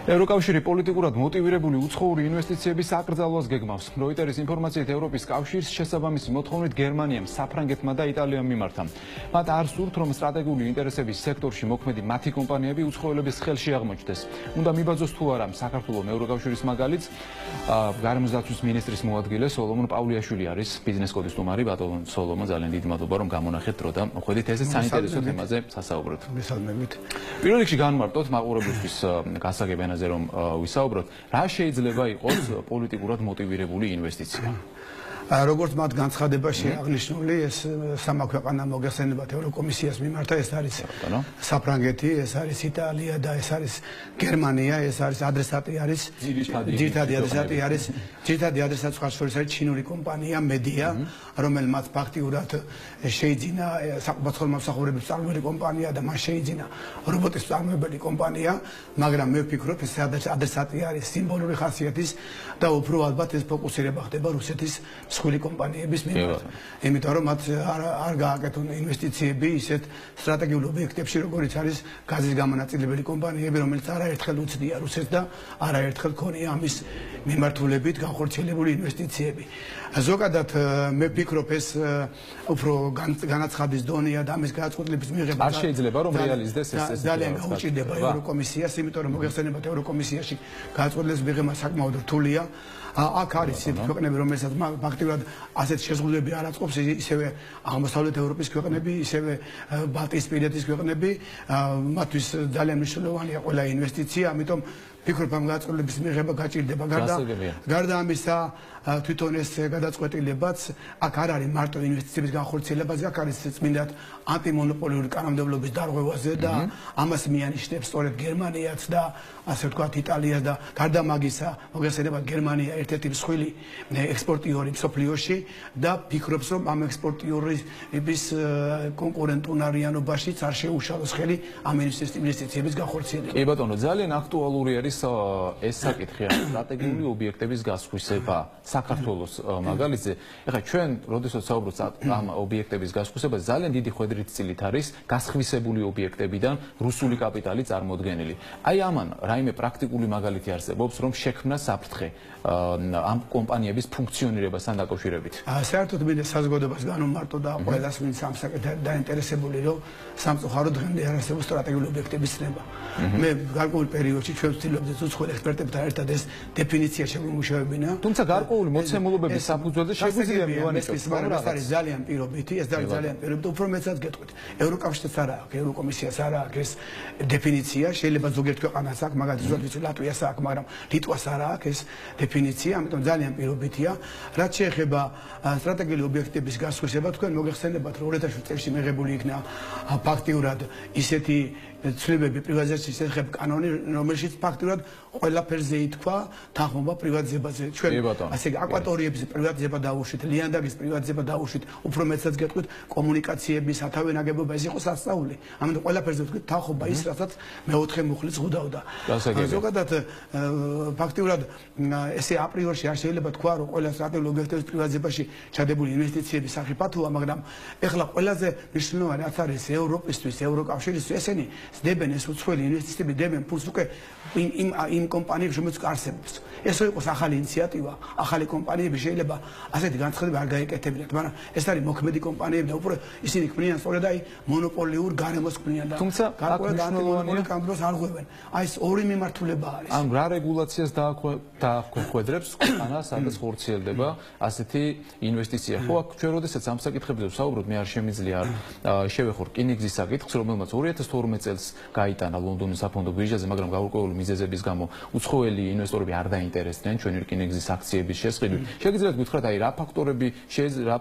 ევროკავშირი პოლიტიკურად მოტივირებული უცხოური ინვესტიციების აკრძალვას გეგმავს. როიტერის ინფორმაციით ევროპის კავშირს შესაბამისი მოთხოვნით გერმანიამ, საფრანგეთმა და იტალიამ მიმართა. მათ არ სურთ, რომ სტრატეგიული ინტერესების სექტორში მოქმედი მათი კომპანიები უცხოელების ხელში აღმოჩნდეს. უნდა მიბაძოს თუ არა საქართველოს ევროკავშირის მაგალითს, გარემოსდაცვის მინისტრის მოადგილე სოლომონ პავლიაშვილი არის ბიზნეს კოდის სტუმარი. ბატონო სოლომონ, ძალიან დიდი მადლობა რომ გამონახეთ დრო და მოხვედით ესეც საინტერესო თემაზე სასაუბროთ. მისალმებით. პირველ რიგში განმარტოთ მაყურებლისთვის გასაგებია რომ ვისაუბროთ, რა შეიძლება იყოს პოლიტიკურად მოტივირებული ინვესტიცია. როგორც მათ განცხადებაში აღნიშნული, ეს სამა ქვეყანა მოგეხსენებათ ევროკომისიას მიმართა, ეს არის საფრანგეთი, ეს არის იტალია და ეს არის გერმანია, ეს არის ადრესატი არის ძირითადი ადრესატი არის ძირითადი ადრესატი სხვა შორის არის ჩინური კომპანია მედია, რომელმაც ფაქტიურად შეიძინა საყოფაცხოვრების წარმოებელი კომპანია და მას შეიძინა რობოტის წარმოებელი კომპანია, მაგრამ მე ვფიქრობ, ეს ადრესატი არის სიმბოლური ხასიათის და უფრო ალბათ ეს ფოკუსირება ხდება რუსეთის მსხვილი კომპანიების მიმართ. იმიტომ რომ მათ არ გააკეთონ ინვესტიციები ისეთ სტრატეგიულ ობიექტებში, როგორიც არის გაზის გამონაწილებელი კომპანიები, რომელიც არაერთხელ უცდია რუსეთს და არაერთხელ ქონია ამის მიმართულებით განხორციელებული ინვესტიციები. ზოგადად მე ვფიქრობ, ეს უფრო განაცხადის დონეა და ამის გადაწყვეტილების მიღება არ შეიძლება რომ რეალიზდეს ეს ძალიან გაუჭირდება ევროკომისიას, იმიტომ რომ მოგეხსენებათ ევროკომისიაში გადაწყვეტილების მიღება საკმაოდ რთულია. აქ არის ისეთი ქვეყნები, რომელსაც ფაქტიურად ასეთ შეზღუდვები არ აწყობს, ისევე აღმოსავლეთ ევროპის ქვეყნები, ისევე ბალტიისპირეთის ქვეყნები, მათთვის ძალიან მნიშვნელოვანია ყველა ინვესტიცია, ამიტომ ვფიქრობ, ამ გადაწყვეტილების მიღება გაჭირდება. გარდა ამისა, თვითონ ეს გადაწყვეტილებაც აქ არ არის მარტო ინვესტიციების განხორციელებაზე, აქ არის წმინდად ანტიმონოპოლიური კანონმდებლობის დარღვევაზე და ამას მიანიშნებს სწორედ გერმანიაც და ასე ვთქვათ იტალიას და გარდა მაგისა, მოგეხსენებათ, გერმანია ერთ-ერთი მსხვილი ექსპორტიორი მსოფლიოში და ფიქრობს, რომ ამ ექსპორტიორების კონკურენტუნარიანობაშიც არ შეუშალოს ხელი ამ ინვესტიციების განხორციელება. კი ბატონო, ძალიან აქტუალური არის ეს საკითხი, სტრატეგიული ობიექტების გასხვისება საქართველოს მაგალითზე. ეხლა ჩვენ, როდესაც საუბრობთ ამ ობიექტების გასხვისებაზე, ძალიან დიდი ხვედრით წილით არის გასხვისებული ობიექტებიდან რუსული კაპიტალი წარმოდგენილი. აი ამან რაიმე პრაქტიკული მაგალითი არსებობს, რომ შექმნა საფრთხე ამ კომპანიების ფუნქციონირებასთან დაკავშირებით. საერთოდ მე საზოგადოებას განვმარტო და ყველას ვინც ამ საკითხთან დაინტერესებული, რომ სამწუხაროდ დღემდე არ არსებობს სტრატეგიული ობიექტების ცნება. მე გარკვეულ პერიოდში ჩვენ ვცდილობდით უცხოელ ექსპერტებთან ერთად ეს დეფინიცია შევიმუშავებინა. თუმცა გარკვეული მოცემულობების საფუძველზე შეგვიძლია მივანიჭოთ, მაგრამ ეს არის ძალიან პირობითი, ეს არის ძალიან პირობითი, უფრო მეცად გეტყვით. ევროკავშირიც არ აქვს, ევროკომისიას არ აქვს ეს დეფინიცია, შეიძლება ზოგიერთ ქვეყანას აქვს, მაგალითად ლატვიას აქვს, მაგრამ ლიტვას არ აქვს ეს დეფინიცია, ამიტომ ძალიან პირობითია. რაც შეეხება სტრატეგიული ობიექტების გასხვისება, თქვენ მოგეხსენებათ, რომ 2007 წელს მიღებული იქნა ფაქტიურად ისეთი ცვლილებები პრივატიზაციის შეხებ კანონი, რომელშიც ფაქტიურად ყველაფერზე ითქვა თანხმობა პრივატიზებაზე. ჩვენ ასე აკვატორიების პრივატიზება დაუშვით, ლიანდაგის პრივატიზება დაუშვით, უფრო მეცად გეტყვით, კომუნიკაციების, სათავე ნაგებობა ეს იყო სასწაული. ამიტომ ყველაფერზე ვთქვით თანხმობა ის, რასაც მეოთხე მუხლიც ღვდავდა. ზოგადად ფაქტიურად ესე აპრიორში არ შეიძლება თქვა, რომ ყველა სტრატეგიული ობიექტების პრივატიზებაში ჩადებული ინვესტიციები საფრთხეა, მაგრამ ეხლა ყველაზე მნიშვნელოვანი რაც არის ევროპისთვის, ევროკავშირისთვის ესენი დებენ ეს უცხოელი ინვესტიციები დებენ ფულს უკვე იმ კომპანიებს, რომელიც არსებობს. ესო იყოს ახალი ინიციატივა, ახალი კომპანიები შეიძლება ასეთი განცხადება არ გაეკეთებინათ, მაგრამ ეს არის მოქმედი კომპანიები და უფრო ისინი ქმნიან სწორედ აი მონოპოლიურ გარემოს ქმნიან და თუმცა გარკვეულად ანტიმონოპოლიური კანონს არ ღვევენ. აი ეს ორი მიმართულება არის. ამ რა რეგულაციას დაახვედრებს ქვეყანა, სადაც ხორციელდება ასეთი ინვესტიცია. ხო, აქ ჩვენ როდესაც ამ საკითხებზე ვსაუბრობთ, მე არ შემიძლია შევეხო რკინიგზის საკითხს, რომელმაც 2012 წელს გაიტანა ლონდონის საფონდო ბირჟაზე, მაგრამ გაურკვეველი მიზეზების გამო უცხოელი ინვესტორები არ დაინტერესდნენ ჩვენი რკინიგზის აქციების შესყიდვით. შეგიძლიათ გითხრათ, აი რა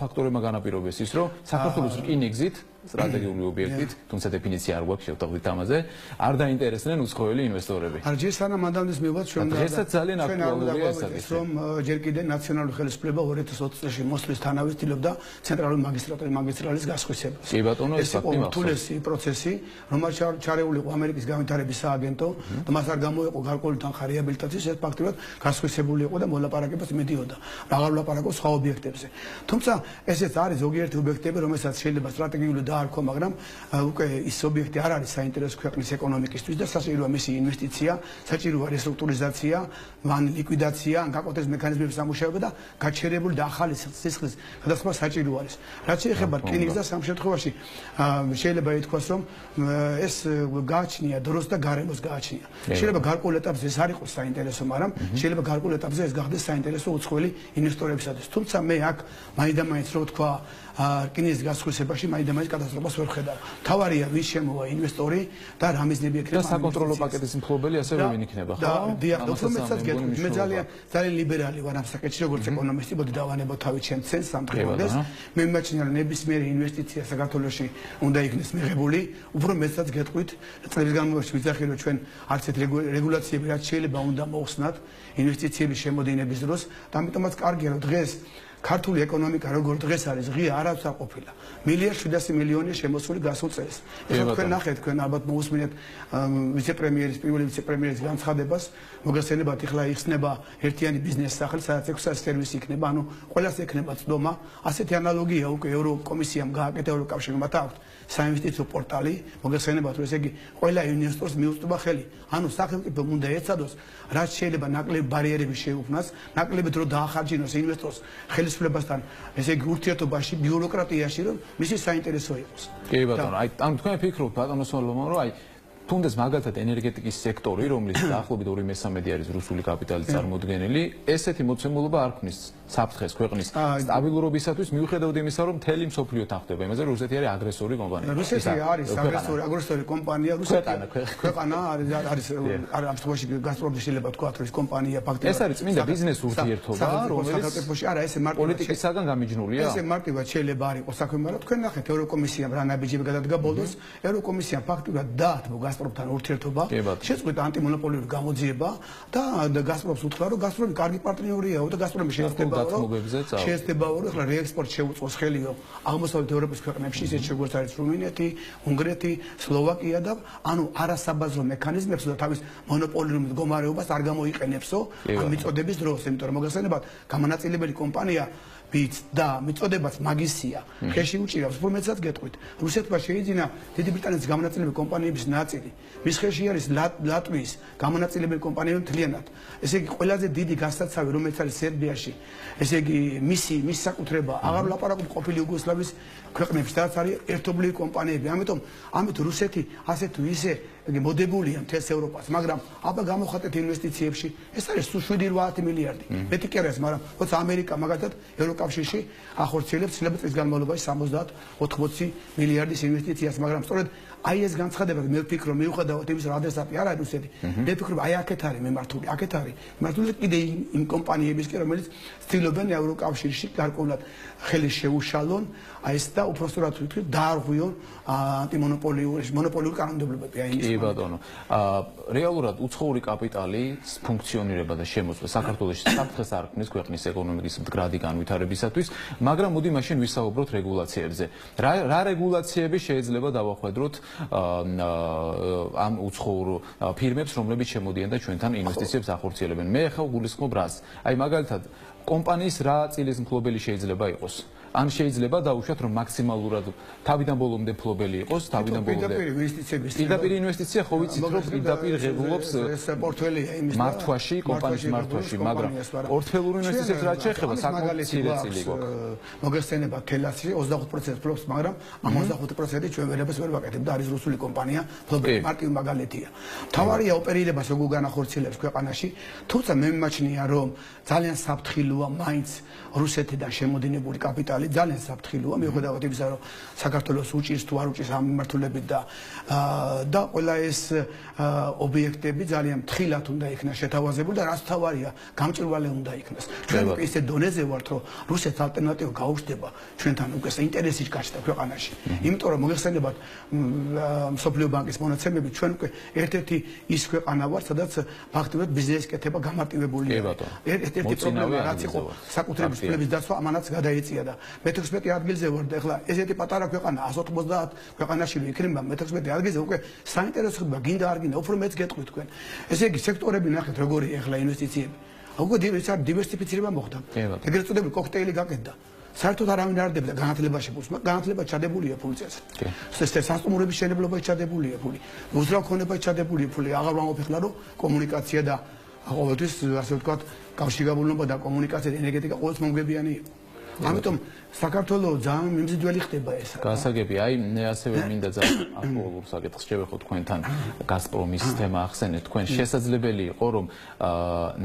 ფაქტორებმა განაპირობეს ის, რომ საქართველოს რკინიგზით სტრატეგიული ობიექტით, თუმცა დეფინიცია არ გვაქვს შევთავაზეთ ამაზე, არ დაინტერესდნენ უცხოელი ინვესტორები. ჯერ სანამ ამდენს მივიღოთ ჩვენ დღესაც ძალიან აქტუალურია ეს საკითხი. რომ ჯერ კიდე ნაციონალური ხელისუფლება 2020 წელს მოსვლის თანავე ცდილობდა ცენტრალური მაგისტრალის გასხვისებას. კი ბატონო, ეს ფაქტი მახსოვს. თულესი პროცესი, რომელიც ჩარეული იყო ამერიკის განვითარების სააგენტო და მას არ გამოიყო გარკვეული თანხა რეაბილიტაციის, ეს ფაქტიურად გასხვისებული იყო და მოლაპარაკებას მიდიოდა. აღარ ვლაპარაკობ სხვა ობიექტებზე. თუმცა ესეც არის ზოგიერთი ობიექტები, რომელსაც შეიძლება სტრატეგიული გაარქვა, მაგრამ უკვე ის ობიექტი არ არის საინტერესო ქვეყნის ეკონომიკისთვის და საჭიროა მისი ინვესტიცია, საჭიროა რესტრუქტურიზაცია, ან ლიკვიდაცია, ან გაკვეთილების მექანიზმების სამუშაოება და გაჩერებული და ახალი სისხლის გადასხმა საჭირო არის. რაც შეეხება რკინიგზას და სამ შემთხვევაში შეიძლება ითქვას, რომ ეს გააჩნია დროს და გარემოს გააჩნია. შეიძლება გარკვეულ ეტაპზე ეს არ იყოს საინტერესო, მაგრამ შეიძლება გარკვეულ ეტაპზე ეს გახდეს საინტერესო უცხოელი ინვესტორებისათვის. თუმცა მე აქ მაინდა-მაინც რო თქვა რკინიგზის გასხვისებაში მაინდა-მაინც კატასტროფას ვერ ხედავ. თავარია ვის შემოვა ინვესტორი და რა მიზნები ექნება და საკონტროლო პაკეტის მფლობელი ასევე ვინ იქნება, ხო? დიახ, უფრო გეტყვით, მე ძალიან ლიბერალი ვარ ამ საკითხში, როგორც ეკონომისტი, მოდი დავანებო თავი ჩემ ცენს სამხედროდეს. მე მიმაჩნია, რომ ნებისმიერი ინვესტიცია საქართველოში უნდა იქნეს მიღებული, უფრო მეტსაც გეტყვით, წლების განმავლობაში ვიძახი, რომ ჩვენ არც ერთ რეგულაციები რაც შეიძლება უნდა მოხსნათ ინვესტიციების შემოდინების დროს, და ამიტომაც კარგია, რომ დღეს ქართული ეკონომიკა როგორ დღეს არის ღია არც არ ყოფილა. 1.7 შემოსული გასულ წელს. ეხლა თქვენ ნახეთ, თქვენ ალბათ მოусმინეთ ვიცე-პრემიერის, პირველი ვიცე-პრემიერის განცხადებას, მოგესწრებათ, ეხლა იხსნება ერთიანი ბიზნეს სახლი, სადაც 600 სერვისი იქნება, ანუ ყველას ექნება წდომა. ასეთი ანალოგია უკვე ევროკომისიამ გააკეთა, ევროკავშირმა მათ აქვს საინვესტიციო პორტალი, მოგესწრებათ, რომ ესე იგი ყველა ინვესტორს მიუწვდება ხელი. ანუ სახელმწიფომ უნდა ეცადოს, რაც შეიძლება ნაკლები ბარიერები შეუქმნას, ნაკლები დრო დაახარჯინოს ინვესტორს ხელისუფლებასთან, ესე იგი ურთიერთობაში, ბიუროკრატიაში, რომ მისი საინტერესო იყოს. კი ბატონო, აი ამ თქვენ ფიქრობთ ბატონო სოლომონ, რომ აი თუნდაც მაგალითად ენერგეტიკის სექტორი, რომლის დაახლოებით 2/3 არის რუსული კაპიტალის წარმოდგენილი, ესეთი მოცემულობა არ ქმნის საფრთხეს ქვეყნის სტაბილურობისათვის, მიუხედავად იმისა, რომ მთელი მსოფლიო თანხდება იმაზე, რომ რუსეთი არის აგრესორი კომპანია. რუსეთი არის აგრესორი კომპანია, ქვეყანა არის ამ შემთხვევაში გასტრომი შეიძლება თქვა, რომ ეს კომპანია ფაქტობრივად ეს არის წმინდა ბიზნეს ურთიერთობა, რომელიც არა, ესე მარტივად პოლიტიკისაგან გამიჯნულია. ესე მარტივად შეიძლება არ იყოს საქმე, მაგრამ თქვენ ნახეთ, ევროკომისიამ რა ნაბიჯები გადადგა ბოლოს, ევროკომისიამ ფაქტობრივად დაათმო გასპრომთან ურთიერთობა, შეწყვიტა ანტიმონოპოლიური გამოძიება და გასპრომს უთხრა, რომ გასპრომი კარგი პარტნიორია და გასპრომი შეეცდებაო, რომ ახლა რეექსპორტ შეუწყოს ხელიო აღმოსავლეთ ევროპის ქვეყნებში, ისეთ როგორც არის რუმინეთი, უნგრეთი, სლოვაკია და ანუ არასაბაზრო მექანიზმებს და თავის მონოპოლურ მდგომარეობას არ გამოიყენებსო ამ მიწოდების დროს, იმიტომ რომ მოგესალმებათ, გამანაწილებელი კომპანია და მიწოდებაც მაგისია. ხეში უჭირავს, უფრო მეტსაც გეტყვით. რუსეთმა შეიძინა დიდი ბრიტანეთის გამონაწილებელი კომპანიების ნაწილი. მის ხეში არის ლატვიის გამონაწილებელი კომპანიები მთლიანად. ესე იგი, ყველაზე დიდი გასაცავი, რომელიც არის სერბიაში, ესე იგი, მის საკუთრება აღარ ვლაპარაკობ ყოფილი იუგოსლავიის ქვეყნებში, სადაც არის ერთობლივი კომპანიები. ამიტომ რუსეთი ასე თუ ისე მოდებულია მთელს ევროპას, მაგრამ აბა გამოხატეთ ინვესტიციებში, ეს არის სულ 7-8 მილიარდი. მეტი კი არის, მაგრამ როცა ამერიკა მაგალითად ევროკავშირში ახორციელებს ცილები წლის განმავლობაში 70-80 მილიარდის ინვესტიციას, მაგრამ სწორედ აი ეს განცხადება მე ვფიქრობ, მიუხედავად იმისა, რომ ადრესატი არ არის რუსეთი, მე ვფიქრობ, აი აქეთ არის მიმართული, აქეთ არის მიმართული კიდე იმ კომპანიებისკენ, რომელიც ცდილობენ ევროკავშირში გარკვეულად ხელი შეუშალონ, აი ეს და უпростоრად ვთქვი, დაარღვიონ მონოპოლიური კანონმდებლობები აი კი ბატონო. რეალურად უცხოური კაპიტალის ფუნქციონირება და შემოწმება საქართველოში საფრთხეს არ ქმნის ქვეყნის ეკონომიკის მდგრადი განვითარებისათვის, მაგრამ მოდი მაშინ ვისაუბროთ რეგულაციებზე. რა რეგულაციები შეიძლება დავახვედროთ ამ უცხოურ ფირმებს, რომლებიც შემოდიან და ჩვენთან ინვესტიციებს ახორციელებენ. მე ახლა გულისხმობ რას? აი მაგალითად კომპანიის რა წილის მფლობელი შეიძლება იყოს? ან შეიძლება დაუშვათ, რომ მაქსიმალურად თავიდან ბოლომდე მფლობელი იყოს, თავიდან ბოლომდე. პირდაპირ ინვესტიცია ხო ვიცით, რომ პირდაპირ ღებულობს პორტფელია იმის მართვაში, კომპანიის მართვაში, მაგრამ პორტფელური ინვესტიციებს რაც შეეხება, საკმაოდ მცირე წილი გვაქვს. მოგეხსენება თელასი 25% ფლობს, მაგრამ ამ 25% ჩვენ ვერებას ვერ ვაკეთებ და არის რუსული კომპანია, ფლობელი მარტივ მაგალითია. თავარია ოპერირებას როგორ განახორციელებს ქვეყანაში, თუმცა მე მიმაჩნია, რომ ძალიან საფრთხილოა მაინც რუსეთიდან შემოდინებული კაპიტალი ძალიან საფრთხილოა, მიუხედავად იმისა, რომ საქართველოს უჭირს თუ არ უჭირს ამ მიმართულებით და ყველა ეს ობიექტები ძალიან ფრთხილად უნდა იქნას შეთავაზებული და რაც თავარია, გამჭვირვალე უნდა იქნას. ჩვენ უკვე ისე დონეზე ვართ, რომ რუსეთს ალტერნატივა გაუჩნდება ჩვენთან უკვე ინტერესი გაჩნდა ქვეყანაში. იმიტომ რომ მოგეხსენებათ მსოფლიო ბანკის მონაცემები, ჩვენ უკვე ერთ-ერთი ის ქვეყანა ვართ, სადაც ფაქტობრივად ბიზნესი კეთება გამარტივებულია. ერთ-ერთი პრობლემა რაც იყო საკუთრების ფულების დაცვა, ამანაც გადაეწია და მე-16 ადგილზე ვარ და ეხლა ესეთი პატარა ქვეყანა 190 ქვეყანაში იქნება მე-16 ადგილზე უკვე საინტერესო ხდება, გინდა არ გინდა, უფრო მეც გეტყვით თქვენ. ესე იგი სექტორები ნახეთ როგორი ეხლა ინვესტიციები. უკვე დივერსიფიცირება მოხდა. ეგრეთ წოდებული კოქტეილი გაკეთდა. საერთოდ არავინ არ დებდა განათლებაში ფულს, მაგრამ განათლება ჩადებულია ფულზეც. ეს სასტუმროების შენებლობა ჩადებულია ფული. უძრავ ქონება ჩადებულია ფული. აღარ ვამოფეხლა რომ კომუნიკაცია და ყოველთვის ასე ვთქვათ, კავშირგაბმულობა და კომუნიკაცია და ენერგეტიკა ყოველთვის მომგებიანი იყო. ამიტომ საქართველოს ძალიან მიმზიდველი ხდება ეს. გასაგები, აი მე ასევე მინდა ძალიან აქტუალურ საკითხს შევეხო თქვენთან გაზპრომის თემა ახსენეთ. თქვენ შესაძლებელი იყო რომ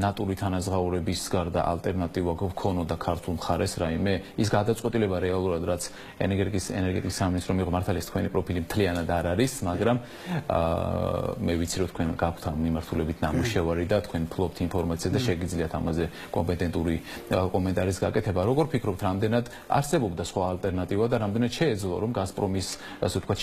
ნატური თანაზღაურების გარდა ალტერნატივა გქონოდა ქართულ მხარეს რაიმე ის გადაწყვეტილება რეალურად რაც ენერგეტიკის სამინისტრომ იყო მართალია თქვენი პროფილი მთლიანად არ არის, მაგრამ მე ვიცი რომ თქვენ გაქვთ ამ მიმართულებით ნამუშევარი და თქვენ ფლობთ ინფორმაციას და შეგიძლიათ ამაზე კომპეტენტური კომენტარის გაკეთება. როგორ ფიქრობთ რამდენად არსებობდა სხვა ალტერნატივა და რამდენად შეეძლო რომ გაზპრომის ასე ვთქვათ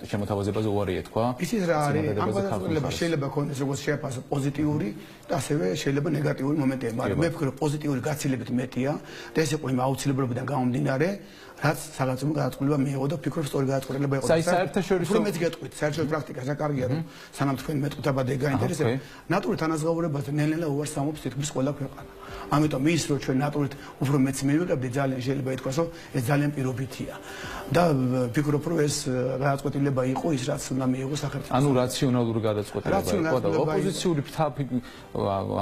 შემოთავაზებაზე უარი ეთქვა? იცით რა არის? ამ გადაწყვეტილება შეიძლება ქონდეს როგორც შეაფასო პოზიტიური და ასევე შეიძლება ნეგატიური მომენტები, მაგრამ მე ვფიქრობ პოზიტიური გაცილებით მეტია და ეს იყო იმ აუცილებლობიდან გამომდინარე, რაც საგაზომო გადაწყვეტილება მიიღო და ვფიქრობ სწორი გადაწყვეტილება იყო. საერთაშორისო უფრო მეც გეტყვით, საერთაშორისო პრაქტიკა რა კარგია რომ სანამ თქვენ მეტყუდება და გაინტერესება. ნატური თანაზღაურებაზე ნელ-ნელა უარს ამობს თითქმის ყველა ქვეყანა. ამიტომ ის რომ ჩვენ ნატურით უფრო მეც მივიღებდი ძალიან შეიძლება ითქვას რომ ეს ძალიან პირობითია და ვფიქრობ რომ ეს გადაწყვეტილება იყო ის რაც უნდა მიიღოს საქართველოს. ანუ რაციონალური გადაწყვეტილება იყო და ოპოზიციური ფრთები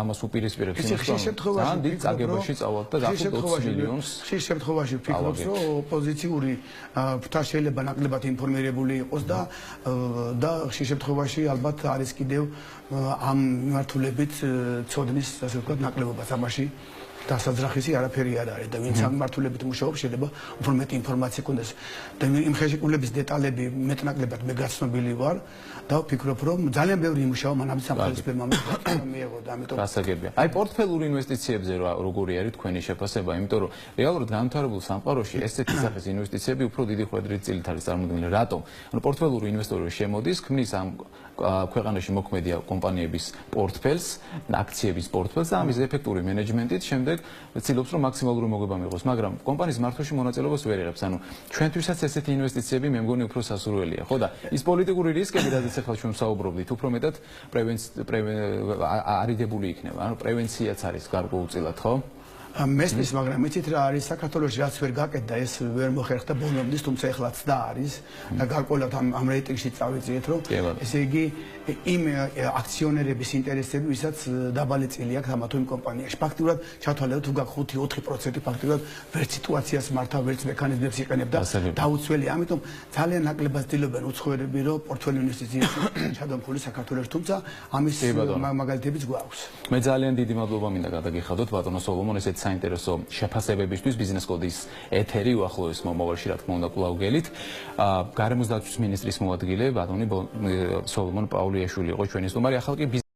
ამას უპირისპირებს იმას რომ ძალიან დიდ წაგებაში წავალთ და დაახლოებით 20 მილიონს. ხშირ შემთხვევაში ვფიქრობ რომ ოპოზიციური ფრთა შეიძლება ნაკლებად ინფორმირებული იყოს და ხშირ შემთხვევაში ალბათ არის კიდევ ამ მიმართულებით ცოდნის ასე ვთქვათ ნაკლებობაც ამაში დასაძრახისი არაფერი არ არის და ვინც ამ მიმართულებით მუშაობს შეიძლება უფრო მეტი ინფორმაცია ქონდეს და იმ ხელშეკრულების დეტალები მეტნაკლებად მე გაცნობილი ვარ და ვფიქრობ რომ ძალიან ბევრი იმუშავა მანამდე სამხარისფერმა მიიღო და ამიტომ გასაგებია. აი პორტფელურ ინვესტიციებზე როგორი არის თქვენი შეფასება, იმიტომ რომ რეალურად განვითარებულ სამყაროში ესეთი სახის ინვესტიციები უფრო დიდი ხვედრით წილით არის წარმოქმნილი. რატომ? ანუ პორტფელური ინვესტორი შემოდის, ქმნის ამ ქვეყანაში მოქმედია კომპანიების პორტფელს, აქციების პორტფელს და ამის ეფექტური მენეჯმენტით შემდეგ ცდილობს რომ მაქსიმალური მოგება მიიღოს, მაგრამ კომპანიის მართვაში მონაწილეობას ვერ იღებს. ანუ ჩვენთვისაც ესეთი ინვესტიციები მე მგონი უფრო სასურველია, ხო და ის პოლიტიკური რისკები, რადგან ახლა ჩვენ საუბრობდით, უფრო მეტად არიდებული იქნება. ანუ პრევენციაც არის გარკვეულწილად, ხო? მესმის, მაგრამ იცით რა არის საქართველოში რაც ვერ გაკეთდა ეს ვერ მოხერხდა ბოლომდე, თუმცა ეხლაც და არის და გარკვეულად ამ რეიტინგში წავიძიეთ რომ ესე იგი იმ აქციონერების ინტერესები ვისაც დაბალი წილი აქვს ამა თუ იმ კომპანიაში. ფაქტიურად ჩათვალეთ თუ გაქვს 5-4% ფაქტიურად ვერც სიტუაციას მართავ, ვერც მექანიზმებს იყენებდა დაუცველი. ამიტომ ძალიან ნაკლებად ცდილობენ უცხოელები რომ პორტფელი ინვესტიციებში ჩადონ ფული საქართველოში, თუმცა ამის მაგალითებიც გვაქვს. მე ძალიან დიდი მადლობა მინდა გადაგიხადოთ ბატონო სოლომონ ესეთ საინტერესო შეფასებებისთვის. ბიზნეს კოდის ეთერი უახლოეს მომავალში რა თქმა უნდა კვლავ გელით. გარემოს დაცვის მინისტრის მოადგილე ბატონი სოლომონ პაულიაშვილი იყო ჩვენი სტუმარი. ახალ კი